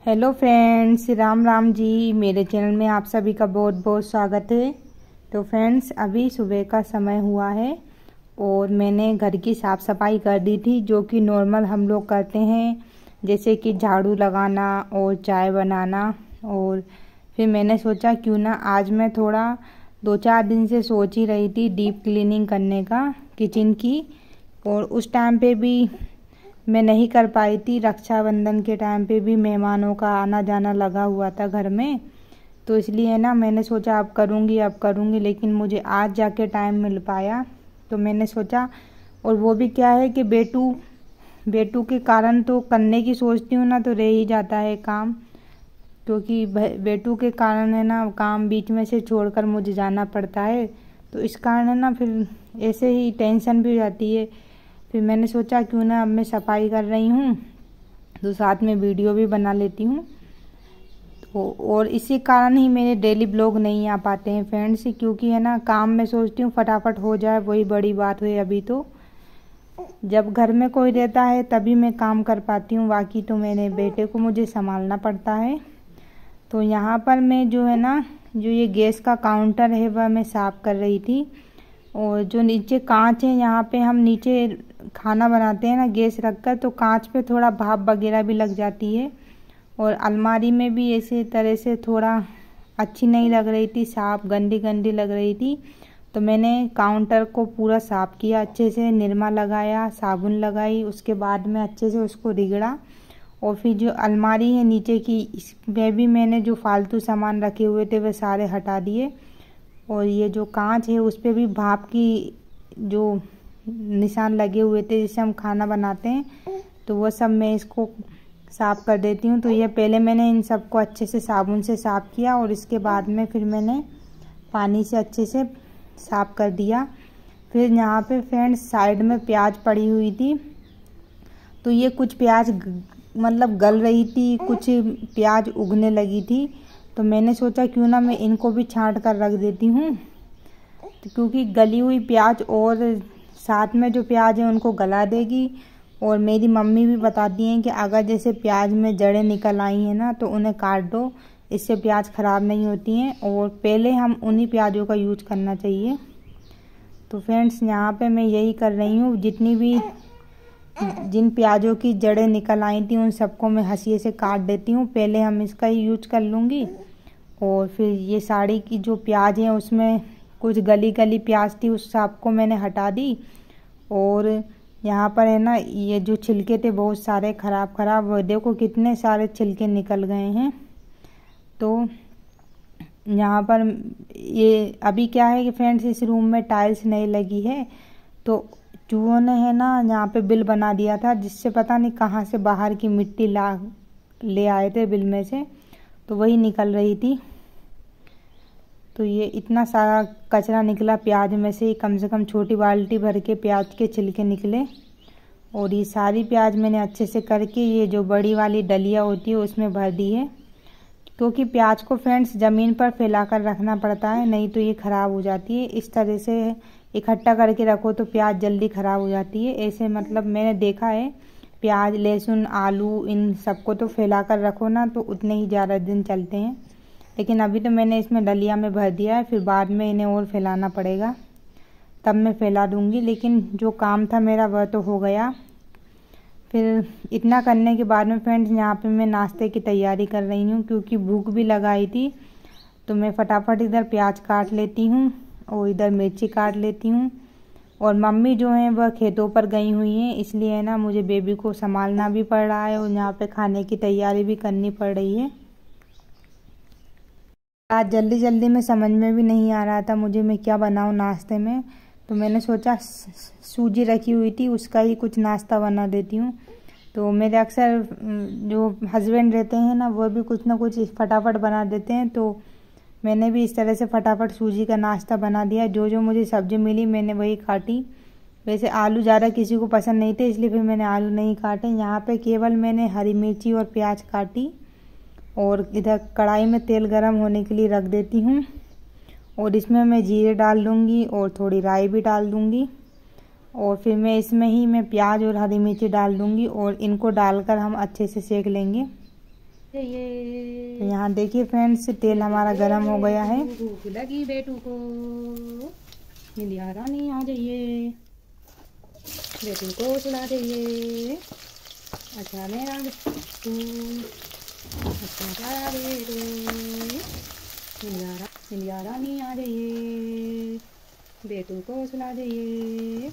Hello friends, Ram Ram ji. मेरे channel में आप सभी का बहुत बहुत स्वागत है। तो फ्रेंड्स, अभी सुबह का समय हुआ है और मैंने घर की साफ़ सफाई कर दी थी, जो कि नॉर्मल हम लोग करते हैं, जैसे कि झाड़ू लगाना और चाय बनाना। और फिर मैंने सोचा क्यों ना आज मैं थोड़ा 2-4 दिन से सोच ही रही थी डीप क्लीनिंग करने का किचन की। और उस टाइम पे भी मैं नहीं कर पाई थी। रक्षाबंधन के टाइम पे भी मेहमानों का आना जाना लगा हुआ था घर में, तो इसलिए ना मैंने सोचा अब करूँगी, लेकिन मुझे आज जाके टाइम मिल पाया। तो मैंने सोचा, और वो भी क्या है कि बेटू के कारण तो करने की सोचती हूँ ना तो रह ही जाता है काम, क्योंकि बेटू के कारण है ना काम बीच में से छोड़कर मुझे जाना पड़ता है। तो इस कारण है ना फिर ऐसे ही टेंशन भी हो जाती है। फिर मैंने सोचा क्यों ना अब मैं सफाई कर रही हूँ तो साथ में वीडियो भी बना लेती हूँ। तो और इसी कारण ही मेरे डेली ब्लॉग नहीं आ पाते हैं फ्रेंड्स, क्योंकि है ना काम में सोचती हूँ फटाफट हो जाए, वही बड़ी बात हुई। अभी तो जब घर में कोई रहता है तभी मैं काम कर पाती हूँ, बाकी तो मेरे बेटे को मुझे संभालना पड़ता है। तो यहाँ पर मैं जो है ना, जो ये गैस का काउंटर है वह मैं साफ़ कर रही थी। और जो नीचे कांच है, यहाँ पे हम नीचे खाना बनाते हैं ना गैस रखकर, तो कांच पे थोड़ा भाप वगैरह भी लग जाती है। और अलमारी में भी ऐसे तरह से थोड़ा अच्छी नहीं लग रही थी, साफ गंदी गंदी लग रही थी। तो मैंने काउंटर को पूरा साफ़ किया, अच्छे से निरमा लगाया, साबुन लगाई, उसके बाद में अच्छे से उसको रगड़ा। और फिर जो अलमारी है नीचे की, इसमें भी मैंने जो फालतू सामान रखे हुए थे वे सारे हटा दिए। और ये जो कांच है उस पर भी भाप की जो निशान लगे हुए थे जिससे हम खाना बनाते हैं, तो वो सब मैं इसको साफ़ कर देती हूँ। तो ये पहले मैंने इन सबको अच्छे से साबुन से साफ़ किया और इसके बाद में फिर मैंने पानी से अच्छे से साफ़ कर दिया। फिर यहाँ पे फ्रेंड्स साइड में प्याज पड़ी हुई थी, तो ये कुछ प्याज मतलब गल रही थी, कुछ प्याज उगने लगी थी। तो मैंने सोचा क्यों ना मैं इनको भी छांट कर रख देती हूँ, तो क्योंकि गली हुई प्याज और साथ में जो प्याज है उनको गला देगी। और मेरी मम्मी भी बताती हैं कि अगर जैसे प्याज में जड़ें निकल आई हैं ना तो उन्हें काट दो, इससे प्याज खराब नहीं होती हैं, और पहले हम उन्हीं प्याजों का यूज करना चाहिए। तो फ्रेंड्स यहाँ पे मैं यही कर रही हूँ, जिन प्याजों की जड़ें निकल आई थी उन सबको मैं हंसिए से काट देती हूँ। पहले हम इसका ही यूज कर लूँगी। और फिर ये साड़ी की जो प्याज है उसमें कुछ गली गली प्याज थी, उस सबको मैंने हटा दी। और यहाँ पर है ना ये जो छिलके थे बहुत सारे खराब, वो देखो कितने सारे छिलके निकल गए हैं। तो यहाँ पर ये अभी क्या है कि फ्रेंड्स इस रूम में टाइल्स नहीं लगी है, तो चूहों ने है ना यहाँ पे बिल बना दिया था, जिससे पता नहीं कहाँ से बाहर की मिट्टी ले आए थे बिल में से, तो वही निकल रही थी। तो ये इतना सारा कचरा निकला प्याज में से, कम से छोटी बाल्टी भर के प्याज के छिलके निकले। और ये सारी प्याज मैंने अच्छे से करके ये जो बड़ी वाली डलिया होती है उसमें भर दी है, क्योंकि प्याज को फ्रेंड्स ज़मीन पर फैलाकर रखना पड़ता है, नहीं तो ये ख़राब हो जाती है। इस तरह से इकट्ठा करके रखो तो प्याज जल्दी ख़राब हो जाती है। ऐसे मतलब मैंने देखा है, प्याज लहसुन आलू इन सबको तो फैलाकर रखो ना तो उतने ही ज़्यादा दिन चलते हैं। लेकिन अभी तो मैंने इसमें डलिया में भर दिया है, फिर बाद में इन्हें और फैलाना पड़ेगा, तब मैं फैला दूँगी। लेकिन जो काम था मेरा वह तो हो गया। फिर इतना करने के बाद में फ्रेंड्स यहाँ पे मैं नाश्ते की तैयारी कर रही हूँ, क्योंकि भूख भी लगाई थी। तो मैं फटाफट इधर प्याज काट लेती हूँ और इधर मिर्ची काट लेती हूँ। और मम्मी जो है वह खेतों पर गई हुई हैं, इसलिए है ना मुझे बेबी को संभालना भी पड़ रहा है और यहाँ पे खाने की तैयारी भी करनी पड़ रही है। आज जल्दी जल्दी में समझ में भी नहीं आ रहा था मुझे मैं क्या बनाऊँ नाश्ते में, तो मैंने सोचा सूजी रखी हुई थी उसका ही कुछ नाश्ता बना देती हूँ। तो मेरे अक्सर जो हस्बैंड रहते हैं ना वो भी कुछ ना कुछ फटाफट बना देते हैं, तो मैंने भी इस तरह से फटाफट सूजी का नाश्ता बना दिया। जो जो मुझे सब्ज़ी मिली मैंने वही काटी। वैसे आलू ज़्यादा किसी को पसंद नहीं थे, इसलिए फिर मैंने आलू नहीं काटे। यहाँ पे केवल मैंने हरी मिर्ची और प्याज काटी। और इधर कढ़ाई में तेल गरम होने के लिए रख देती हूँ, और इसमें मैं जीरे डाल दूँगी और थोड़ी राई भी डाल दूँगी। और फिर मैं इसमें ही प्याज और हरी मिर्ची डाल दूँगी और इनको डालकर हम अच्छे से सेक लेंगे। तो यहाँ देखिए फ्रेंड्स, तेल हमारा गरम हो गया है। भूख लगी बेटू को, निलिया रानी आ जाइए, बेटू को सुला जाइए। अच्छा मेरा बेटू, अच्छा बेटू, निलिया रानी आ जाइए, बेटू को सुला जाइए।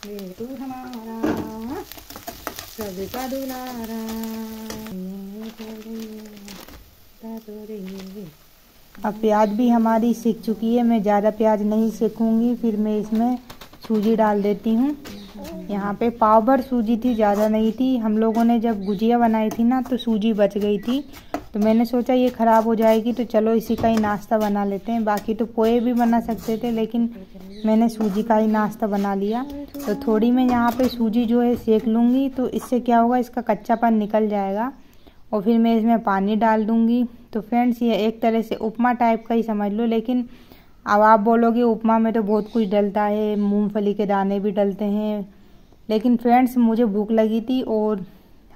बेटू हमारा सबका दुलारा। अब प्याज भी हमारी सिक चुकी है, मैं ज़्यादा प्याज नहीं सेकूंगी, फिर मैं इसमें सूजी डाल देती हूँ। यहाँ पे पाव भर सूजी थी, ज़्यादा नहीं थी। हम लोगों ने जब गुजिया बनाई थी ना तो सूजी बच गई थी, तो मैंने सोचा ये ख़राब हो जाएगी तो चलो इसी का ही नाश्ता बना लेते हैं। बाकी तो पोहे भी बना सकते थे, लेकिन मैंने सूजी का ही नाश्ता बना लिया। तो थोड़ी मैं यहाँ पे सूजी जो है सेक लूँगी, तो इससे क्या होगा, इसका कच्चापन निकल जाएगा। और फिर मैं इसमें पानी डाल दूँगी। तो फ्रेंड्स, ये एक तरह से उपमा टाइप का ही समझ लो, लेकिन अब आप बोलोगे उपमा में तो बहुत कुछ डलता है, मूंगफली के दाने भी डलते हैं। लेकिन फ्रेंड्स, मुझे भूख लगी थी और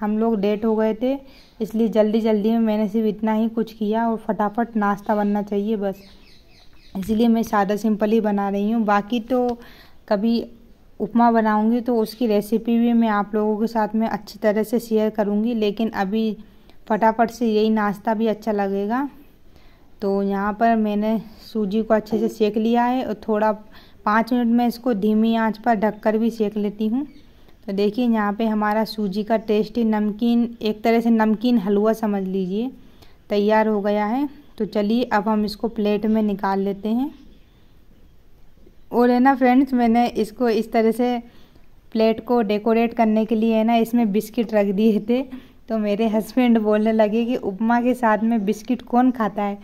हम लोग लेट हो गए थे, इसलिए जल्दी जल्दी में मैंने सिर्फ इतना ही कुछ किया और फटाफट नाश्ता बनना चाहिए बस, इसलिए मैं सादा सिंपल ही बना रही हूँ। बाकी तो कभी उपमा बनाऊँगी तो उसकी रेसिपी भी मैं आप लोगों के साथ में अच्छी तरह से शेयर करूँगी, लेकिन अभी फटाफट से यही नाश्ता भी अच्छा लगेगा। तो यहाँ पर मैंने सूजी को अच्छे से सेक लिया है और थोड़ा 5 मिनट में इसको धीमी आंच पर ढककर भी सेक लेती हूँ। तो देखिए यहाँ पे हमारा सूजी का टेस्टी नमकीन, एक तरह से नमकीन हलवा समझ लीजिए, तैयार हो गया है। तो चलिए अब हम इसको प्लेट में निकाल लेते हैं। और है ना फ्रेंड्स, मैंने इसको इस तरह से प्लेट को डेकोरेट करने के लिए है ना इसमें बिस्किट रख दिए थे। तो मेरे हस्बैंड बोलने लगे कि उपमा के साथ में बिस्किट कौन खाता है,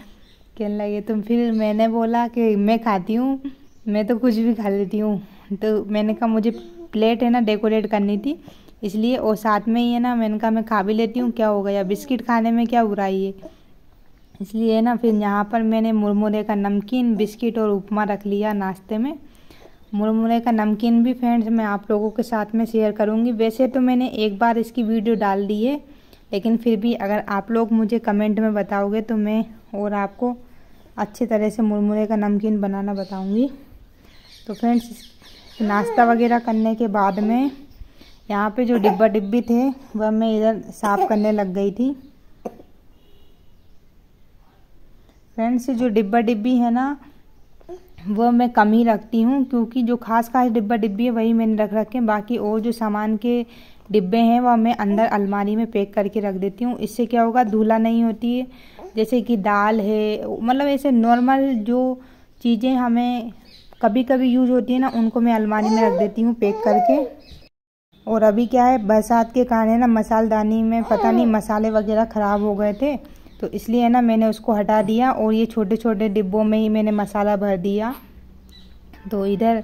कहने लगे। तो फिर मैंने बोला कि मैं खाती हूँ, मैं तो कुछ भी खा लेती हूँ। तो मैंने कहा मुझे प्लेट है ना डेकोरेट करनी थी इसलिए, और साथ में ही है ना मैंने कहा मैं खा भी लेती हूँ, क्या हो गया, बिस्किट खाने में क्या बुराई है। इसलिए ना फिर यहाँ पर मैंने मुरमुरे का नमकीन, बिस्किट और उपमा रख लिया नाश्ते में। मुरमुरे का नमकीन भी फ्रेंड्स मैं आप लोगों के साथ में शेयर करूँगी। वैसे तो मैंने एक बार इसकी वीडियो डाल दी है, लेकिन फिर भी अगर आप लोग मुझे कमेंट में बताओगे तो मैं और आपको अच्छी तरह से मुरमुरे का नमकीन बनाना बताऊँगी। तो फ्रेंड्स, नाश्ता वगैरह करने के बाद में यहाँ पे जो डिब्बी थे वह मैं इधर साफ़ करने लग गई थी। फ्रेंड्स, जो डिब्बी है ना वो मैं कम ही रखती हूँ, क्योंकि जो खास डिब्बी है वही मैंने रख रखे हैं। बाकी और जो सामान के डिब्बे हैं वह मैं अंदर अलमारी में पैक करके रख देती हूँ। इससे क्या होगा, धूला नहीं होती है। जैसे कि दाल है, मतलब ऐसे नॉर्मल जो चीज़ें हमें कभी कभी यूज होती है ना, उनको मैं अलमारी में रख देती हूँ पैक करके। और अभी क्या है, बरसात के कारण ना मसालदानी में पता नहीं मसाले वगैरह ख़राब हो गए थे, तो इसलिए ना मैंने उसको हटा दिया और ये छोटे छोटे डिब्बों में ही मैंने मसाला भर दिया। तो इधर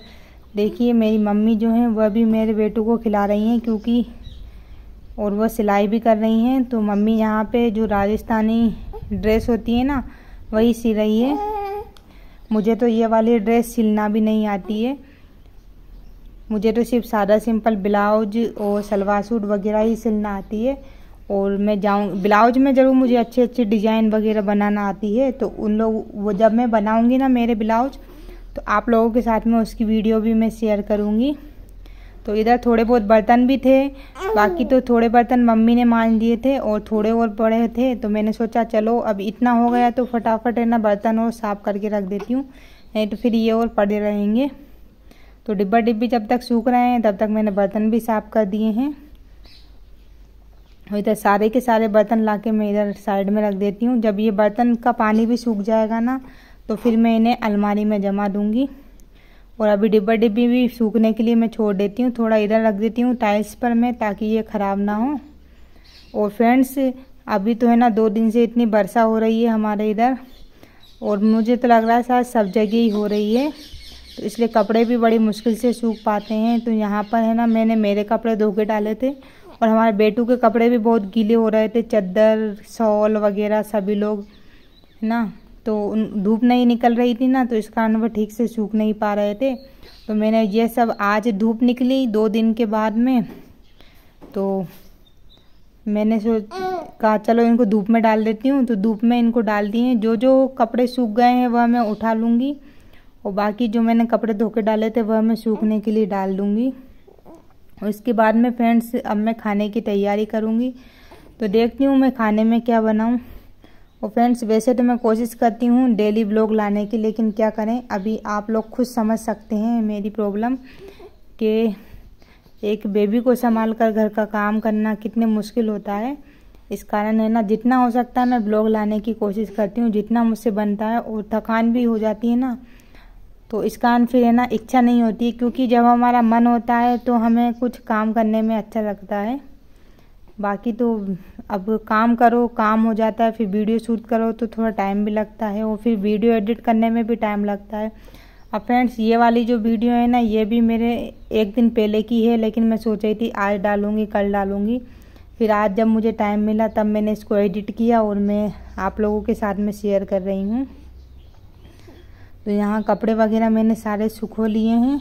देखिए मेरी मम्मी जो हैं वह भी मेरे बेटू को खिला रही हैं, क्योंकि और वह सिलाई भी कर रही हैं। तो मम्मी यहाँ पे जो राजस्थानी ड्रेस होती है ना वही सी रही है। मुझे तो ये वाली ड्रेस सिलना भी नहीं आती है, मुझे तो सिर्फ सादा सिंपल ब्लाउज और सलवार सूट वगैरह ही सिलना आती है। और मैं ब्लाउज में ज़रूर मुझे अच्छे अच्छे डिज़ाइन वगैरह बनाना आती है। तो उन लोग वो जब मैं बनाऊंगी ना मेरे ब्लाउज, तो आप लोगों के साथ में उसकी वीडियो भी मैं शेयर करूंगी। तो इधर थोड़े बहुत बर्तन भी थे, बाकी तो थोड़े बर्तन मम्मी ने मांज दिए थे और थोड़े और पड़े थे। तो मैंने सोचा चलो अब इतना हो गया तो फटाफट है ना बर्तन और साफ़ करके रख देती हूँ, नहीं तो फिर ये और पड़े रहेंगे। तो डिब्बी जब तक सूख रहे हैं तब तक मैंने बर्तन भी साफ़ कर दिए हैं। इधर सारे के सारे बर्तन लाके मैं इधर साइड में रख देती हूँ। जब ये बर्तन का पानी भी सूख जाएगा ना तो फिर मैं इन्हें अलमारी में जमा दूँगी। और अभी डिब्बी भी सूखने के लिए मैं छोड़ देती हूँ, थोड़ा इधर रख देती हूँ टाइल्स पर मैं, ताकि ये ख़राब ना हो। और फ्रेंड्स, अभी तो है ना 2 दिन से इतनी वर्षा हो रही है हमारे इधर, और मुझे तो लग रहा है शायद सब जगह ही हो रही है, तो इसलिए कपड़े भी बड़ी मुश्किल से सूख पाते हैं। तो यहाँ पर है ना मैंने मेरे कपड़े धो के डाले थे और हमारे बेटू के कपड़े भी बहुत गीले हो रहे थे, चादर शॉल वगैरह सभी लोग है ना, तो धूप नहीं निकल रही थी ना, तो इस कारण वो ठीक से सूख नहीं पा रहे थे। तो मैंने ये सब, आज धूप निकली 2 दिन के बाद में, तो मैंने कहा चलो इनको धूप में डाल देती हूँ, तो धूप में इनको डाल दिए। जो जो कपड़े सूख गए हैं वह मैं उठा लूँगी, और बाकी जो मैंने कपड़े धो के डाले थे वह मैं सूखने के लिए डाल दूँगी। और इसके बाद में फ्रेंड्स अब मैं खाने की तैयारी करूँगी, तो देखती हूँ मैं खाने में क्या बनाऊँ। और फ्रेंड्स वैसे तो मैं कोशिश करती हूँ डेली व्लॉग लाने की, लेकिन क्या करें, अभी आप लोग खुद समझ सकते हैं मेरी प्रॉब्लम कि एक बेबी को संभाल कर घर का काम करना कितने मुश्किल होता है। इस कारण है ना, जितना हो सकता है मैं व्लॉग लाने की कोशिश करती हूँ, जितना मुझसे बनता है। और थकान भी हो जाती है ना, तो इस कारण फिर है ना इच्छा नहीं होती, क्योंकि जब हमारा मन होता है तो हमें कुछ काम करने में अच्छा लगता है। बाकी तो अब काम करो, काम हो जाता है, फिर वीडियो शूट करो तो थोड़ा टाइम भी लगता है, और फिर वीडियो एडिट करने में भी टाइम लगता है। अब फ्रेंड्स ये वाली जो वीडियो है ना, ये भी मेरे एक दिन पहले की है, लेकिन मैं सोच रही थी आज डालूंगी कल डालूंगी। फिर आज जब मुझे टाइम मिला तब मैंने इसको एडिट किया और मैं आप लोगों के साथ में शेयर कर रही हूँ। तो यहाँ कपड़े वगैरह मैंने सारे सुखो लिए हैं,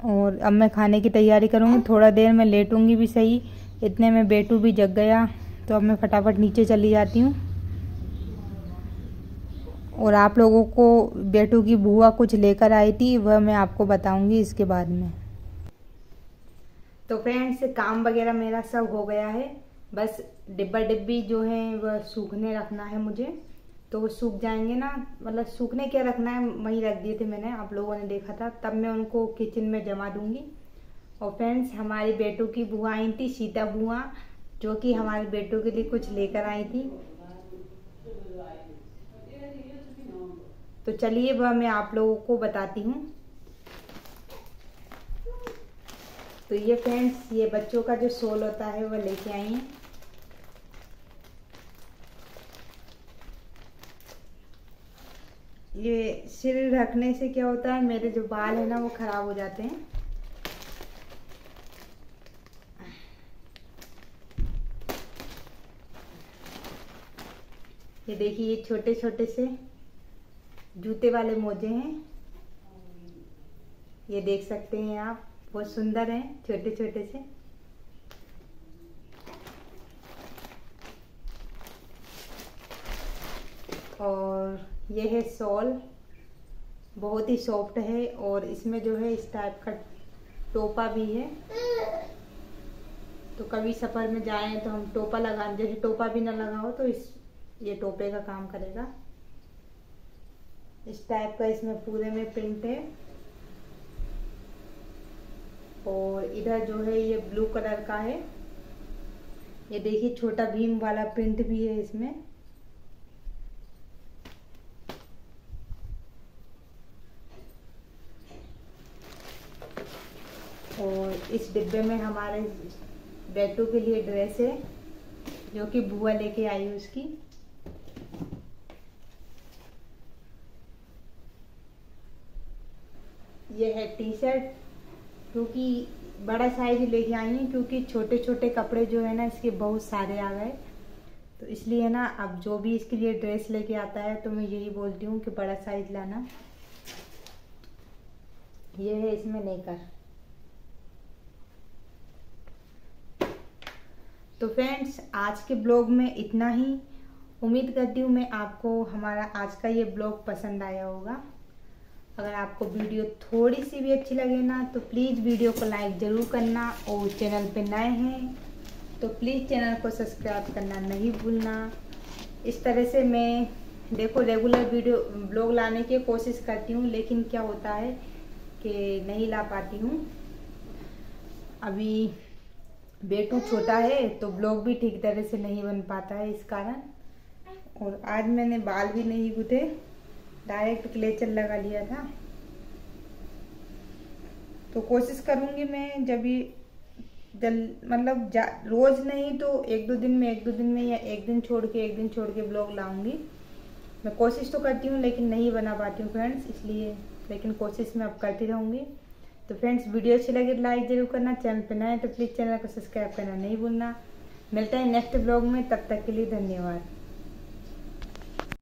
और अब मैं खाने की तैयारी करूँगी। थोड़ा देर में लेटूंगी भी सही, इतने में बेटू भी जग गया, तो अब मैं फटाफट नीचे चली जाती हूँ। और आप लोगों को बेटू की बुआ कुछ लेकर आई थी, वह मैं आपको बताऊंगी इसके बाद में। तो फ्रेंड्स काम वगैरह मेरा सब हो गया है, बस डिब्बा डिब्बी जो है वह सूखने रखना है मुझे, तो वो सूख जाएंगे ना, मतलब सूखने क्या रखना है, वहीं रख दिए थे मैंने, आप लोगों ने देखा था, तब मैं उनको किचन में जमा दूंगी। और फ्रेंड्स हमारी बेटू की बुआ आई थी, सीता बुआ, जो कि हमारे बेटू के लिए कुछ लेकर आई थी। तो चलिए वह मैं आप लोगों को बताती हूँ। तो ये फ्रेंड्स ये बच्चों का जो शॉल होता है वह लेके आई हैं। ये सिर रखने से क्या होता है, मेरे जो बाल है ना वो खराब हो जाते हैं। ये देखिए ये छोटे छोटे से जूते वाले मोजे हैं, ये देख सकते हैं आप, बहुत सुंदर हैं, छोटे छोटे से। और ये है शॉल, बहुत ही सॉफ्ट है, और इसमें जो है इस टाइप का टोपा भी है, तो कभी सफर में जाएं तो हम टोपा लगा, जैसे टोपा भी ना लगा हो तो ये टोपे का काम करेगा। इस टाइप का इसमें पूरे में प्रिंट है, और इधर जो है ये ब्लू कलर का है, ये देखिए छोटा भीम वाला प्रिंट भी है इसमें। और इस डिब्बे में हमारे बेटू के लिए ड्रेस है, जो कि बुआ लेके आई है उसकी। ये है टी शर्ट, क्योंकि बड़ा साइज लेके आई हूँ, क्योंकि छोटे छोटे कपड़े जो है ना इसके बहुत सारे आ गए, तो इसलिए ना अब जो भी इसके लिए ड्रेस लेके आता है तो मैं यही बोलती हूँ कि बड़ा साइज लाना। ये है इसमें नेकर। तो फ्रेंड्स आज के ब्लॉग में इतना ही, उम्मीद करती हूँ मैं आपको हमारा आज का ये ब्लॉग पसंद आया होगा। अगर आपको वीडियो थोड़ी सी भी अच्छी लगे ना तो प्लीज़ वीडियो को लाइक ज़रूर करना, और चैनल पे नए हैं तो प्लीज़ चैनल को सब्सक्राइब करना नहीं भूलना। इस तरह से मैं देखो रेगुलर वीडियो ब्लॉग लाने की कोशिश करती हूँ, लेकिन क्या होता है कि नहीं ला पाती हूँ। अभी बेटू छोटा है तो ब्लॉग भी ठीक तरह से नहीं बन पाता है इस कारण। और आज मैंने बाल भी नहीं गूंथे, डायरेक्ट क्लेचर लगा लिया था। तो कोशिश करूंगी मैं जब भी मतलब रोज नहीं तो एक दो दिन में या एक दिन छोड़ के ब्लॉग लाऊंगी। मैं कोशिश तो करती हूँ लेकिन नहीं बना पाती हूँ फ्रेंड्स, इसलिए लेकिन कोशिश मैं अब करती रहूँगी। तो फ्रेंड्स वीडियो अच्छी लगे तो लाइक जरूर करना, चैनल पे नए तो प्लीज़ चैनल को सब्सक्राइब करना नहीं भूलना। मिलते हैं नेक्स्ट ब्लॉग में, तब तक के लिए धन्यवाद।